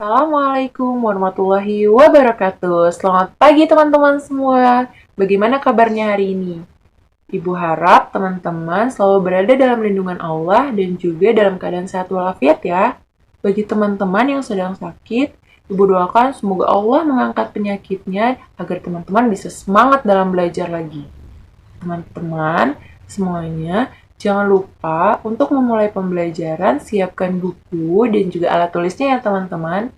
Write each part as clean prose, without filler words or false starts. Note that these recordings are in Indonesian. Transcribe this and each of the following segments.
Assalamualaikum warahmatullahi wabarakatuh. Selamat pagi teman-teman semua. Bagaimana kabarnya hari ini? Ibu harap teman-teman selalu berada dalam lindungan Allah dan juga dalam keadaan sehat walafiat ya. Bagi teman-teman yang sedang sakit, Ibu doakan semoga Allah mengangkat penyakitnya agar teman-teman bisa semangat dalam belajar lagi. Teman-teman, semuanya jangan lupa untuk memulai pembelajaran, siapkan buku dan juga alat tulisnya ya teman-teman.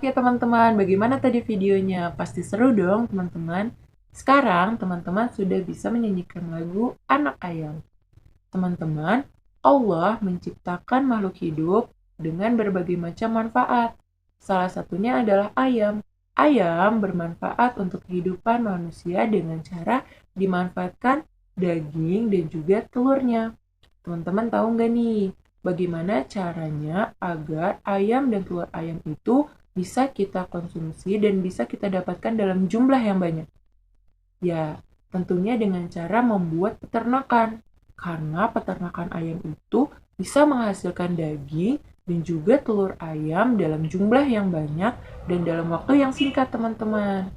Oke teman-teman, bagaimana tadi videonya? Pasti seru dong teman-teman. Sekarang teman-teman sudah bisa menyanyikan lagu Anak Ayam. Teman-teman, Allah menciptakan makhluk hidup dengan berbagai macam manfaat. Salah satunya adalah ayam. Ayam bermanfaat untuk kehidupan manusia dengan cara dimanfaatkan daging dan juga telurnya. Teman-teman tahu nggak nih, bagaimana caranya agar ayam dan telur ayam itu bisa kita konsumsi dan bisa kita dapatkan dalam jumlah yang banyak? Ya, tentunya dengan cara membuat peternakan. Karena peternakan ayam itu bisa menghasilkan daging dan juga telur ayam dalam jumlah yang banyak dan dalam waktu yang singkat, teman-teman.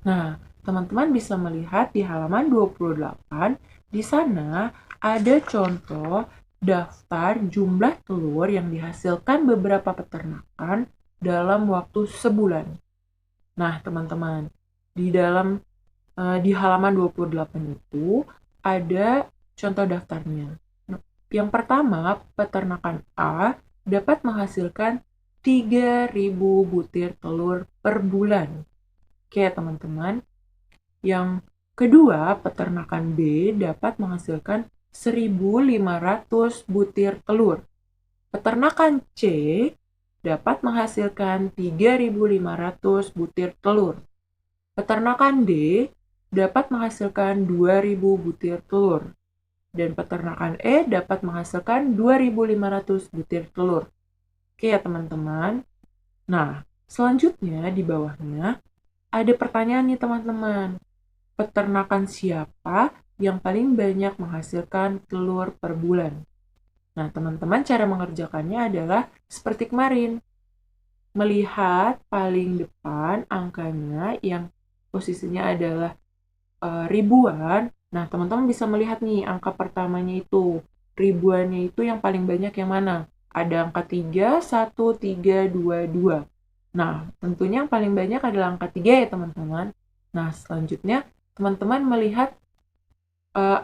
Nah, teman-teman bisa melihat di halaman 28, di sana ada contoh daftar jumlah telur yang dihasilkan beberapa peternakan dalam waktu sebulan. Nah, teman-teman, di halaman 28 itu ada contoh daftarnya. Yang pertama, peternakan A dapat menghasilkan 3.000 butir telur per bulan. Oke, teman-teman. Yang kedua, peternakan B dapat menghasilkan 1.500 butir telur. Peternakan C dapat menghasilkan 3.500 butir telur. Peternakan D dapat menghasilkan 2.000 butir telur. Dan peternakan E dapat menghasilkan 2.500 butir telur. Oke ya teman-teman. Nah, selanjutnya di bawahnya ada pertanyaan nih teman-teman. Peternakan siapa yang paling banyak menghasilkan telur per bulan? Nah, teman-teman cara mengerjakannya adalah seperti kemarin. Melihat paling depan angkanya yang posisinya adalah ribuan. Nah, teman-teman bisa melihat nih angka pertamanya itu. Ribuannya itu yang paling banyak yang mana? Ada angka 3, 1, 3, 2, 2. Nah, tentunya yang paling banyak adalah angka 3 ya teman-teman. Nah, selanjutnya teman-teman melihat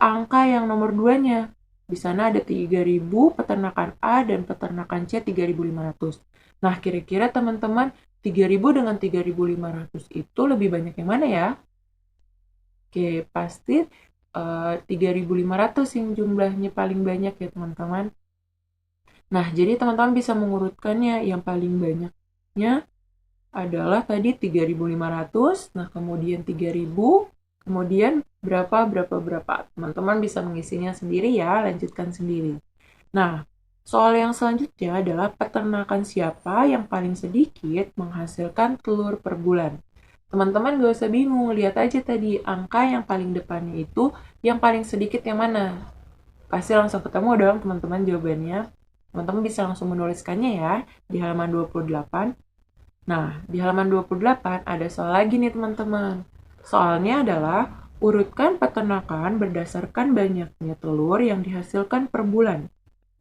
angka yang nomor 2-nya. Di sana ada 3.000 peternakan A dan peternakan C 3.500. Nah, kira-kira teman-teman 3.000 dengan 3.500 itu lebih banyak yang mana ya? Oke, pasti 3.500 yang jumlahnya paling banyak ya teman-teman. Nah, jadi teman-teman bisa mengurutkannya. Yang paling banyaknya adalah tadi 3.500, nah kemudian 3.000, kemudian berapa. Teman-teman bisa mengisinya sendiri ya, lanjutkan sendiri. Nah, soal yang selanjutnya adalah peternakan siapa yang paling sedikit menghasilkan telur per bulan. Teman-teman gak usah bingung, lihat aja tadi angka yang paling depannya itu yang paling sedikit yang mana. Pasti langsung ketemu dong teman-teman jawabannya. Teman-teman bisa langsung menuliskannya ya di halaman 28. Nah, di halaman 28 ada soal lagi nih teman-teman. Soalnya adalah urutkan peternakan berdasarkan banyaknya telur yang dihasilkan per bulan.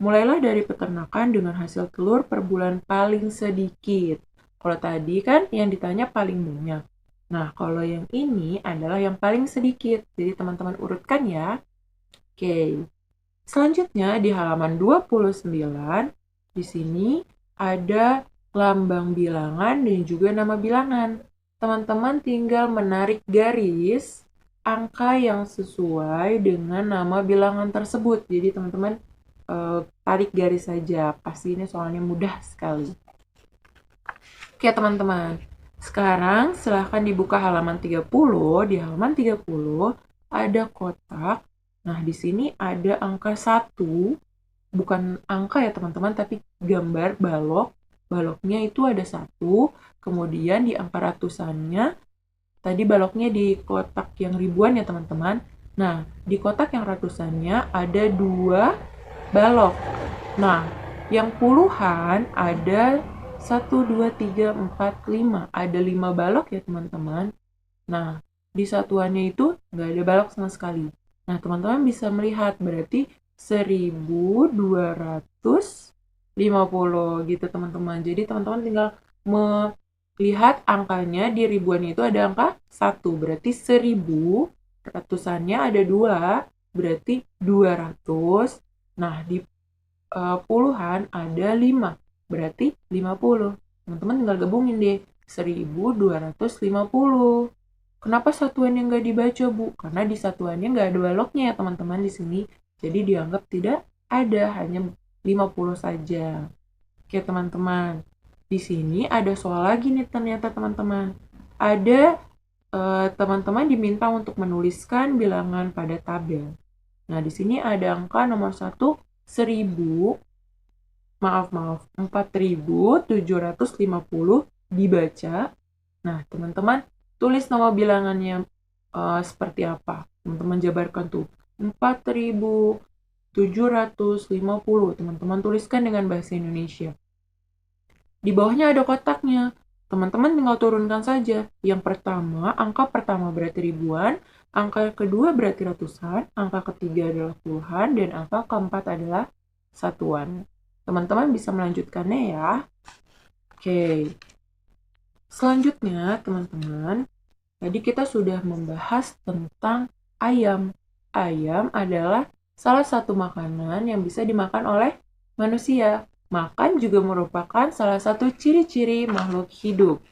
Mulailah dari peternakan dengan hasil telur per bulan paling sedikit. Kalau tadi kan yang ditanya paling banyak. Nah, kalau yang ini adalah yang paling sedikit. Jadi teman-teman urutkan ya. Oke. Selanjutnya di halaman 29, di sini ada lambang bilangan dan juga nama bilangan. Teman-teman tinggal menarik garis angka yang sesuai dengan nama bilangan tersebut. Jadi teman-teman tarik garis saja. Pasti ini soalnya mudah sekali. Oke teman-teman, sekarang silahkan dibuka halaman 30. Di halaman 30 ada kotak. Nah, di sini ada angka 1. Bukan angka ya teman-teman, tapi gambar balok. Baloknya itu ada 1. Kemudian di angka ratusannya, tadi baloknya di kotak yang ribuan ya teman-teman. Nah, di kotak yang ratusannya ada 2 balok. Nah, yang puluhan ada 1, 2, 3, 4, 5. Ada 5 balok ya teman-teman. Nah, di satuannya itu nggak ada balok sama sekali. Nah, teman-teman bisa melihat berarti 1.250 gitu teman-teman. Jadi teman-teman tinggal melihat angkanya di ribuannya itu ada angka 1. Berarti 1.000, ratusannya ada 2, berarti 200. Nah, di puluhan ada 5. Berarti 50. Teman-teman tinggal gabungin deh. 1.250. Kenapa satuannya nggak dibaca, Bu? Karena di satuannya nggak ada baloknya ya, teman-teman di sini. Jadi dianggap tidak ada, hanya 50 saja. Oke, teman-teman. Di sini ada soal lagi nih ternyata, teman-teman. Ada teman-teman diminta untuk menuliskan bilangan pada tabel. Nah, di sini ada angka nomor 1, 4.750 dibaca. Nah, teman-teman tulis nama bilangannya seperti apa. Teman-teman jabarkan tuh. 4.750. Teman-teman tuliskan dengan bahasa Indonesia. Di bawahnya ada kotaknya. Teman-teman tinggal turunkan saja. Yang pertama, angka pertama berarti ribuan, angka kedua berarti ratusan, angka ketiga adalah puluhan, dan angka keempat adalah satuan. Teman-teman bisa melanjutkannya ya. Oke. Selanjutnya, teman-teman, tadi kita sudah membahas tentang ayam. Ayam adalah salah satu makanan yang bisa dimakan oleh manusia. Makan juga merupakan salah satu ciri-ciri makhluk hidup.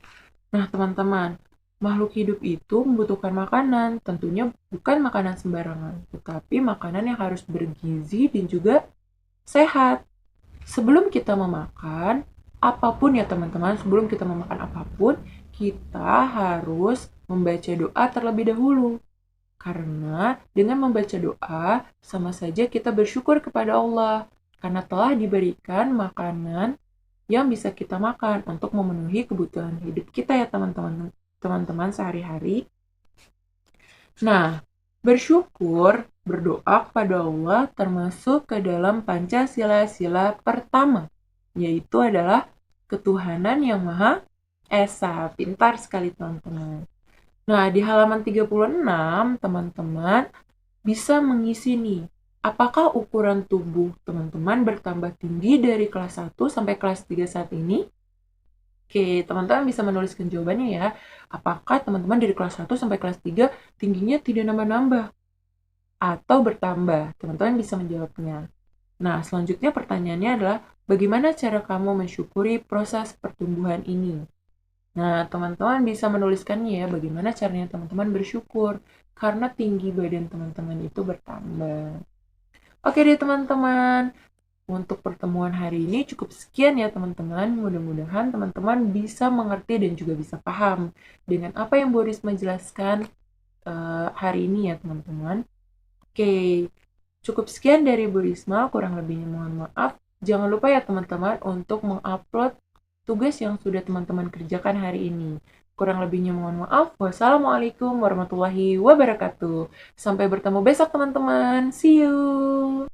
Nah, teman-teman, makhluk hidup itu membutuhkan makanan. Tentunya bukan makanan sembarangan, tetapi makanan yang harus bergizi dan juga sehat. Sebelum kita memakan apapun ya teman-teman, sebelum kita memakan apapun, kita harus membaca doa terlebih dahulu. Karena dengan membaca doa, sama saja kita bersyukur kepada Allah karena telah diberikan makanan yang bisa kita makan untuk memenuhi kebutuhan hidup kita ya teman-teman sehari-hari. Nah, bersyukur, berdoa kepada Allah termasuk ke dalam Pancasila pertama, yaitu adalah ketuhanan yang Maha Esa. Pintar sekali teman-teman. Nah, di halaman 36, teman-teman bisa mengisi nih, apakah ukuran tubuh teman-teman bertambah tinggi dari kelas 1 sampai kelas 3 saat ini? Oke, teman-teman bisa menuliskan jawabannya ya. Apakah teman-teman dari kelas 1 sampai kelas 3 tingginya tidak nambah-nambah atau bertambah? Teman-teman bisa menjawabnya. Nah, selanjutnya pertanyaannya adalah, bagaimana cara kamu mensyukuri proses pertumbuhan ini? Nah, teman-teman bisa menuliskannya ya, bagaimana caranya teman-teman bersyukur karena tinggi badan teman-teman itu bertambah. Oke deh teman-teman, untuk pertemuan hari ini cukup sekian ya teman-teman. Mudah-mudahan teman-teman bisa mengerti dan juga bisa paham dengan apa yang Bu Risma jelaskan hari ini ya teman-teman. Oke, cukup sekian dari Bu Risma, kurang lebihnya mohon maaf. Jangan lupa ya teman-teman untuk mengupload tugas yang sudah teman-teman kerjakan hari ini. Kurang lebihnya mohon maaf. Wassalamualaikum warahmatullahi wabarakatuh. Sampai bertemu besok teman-teman. See you.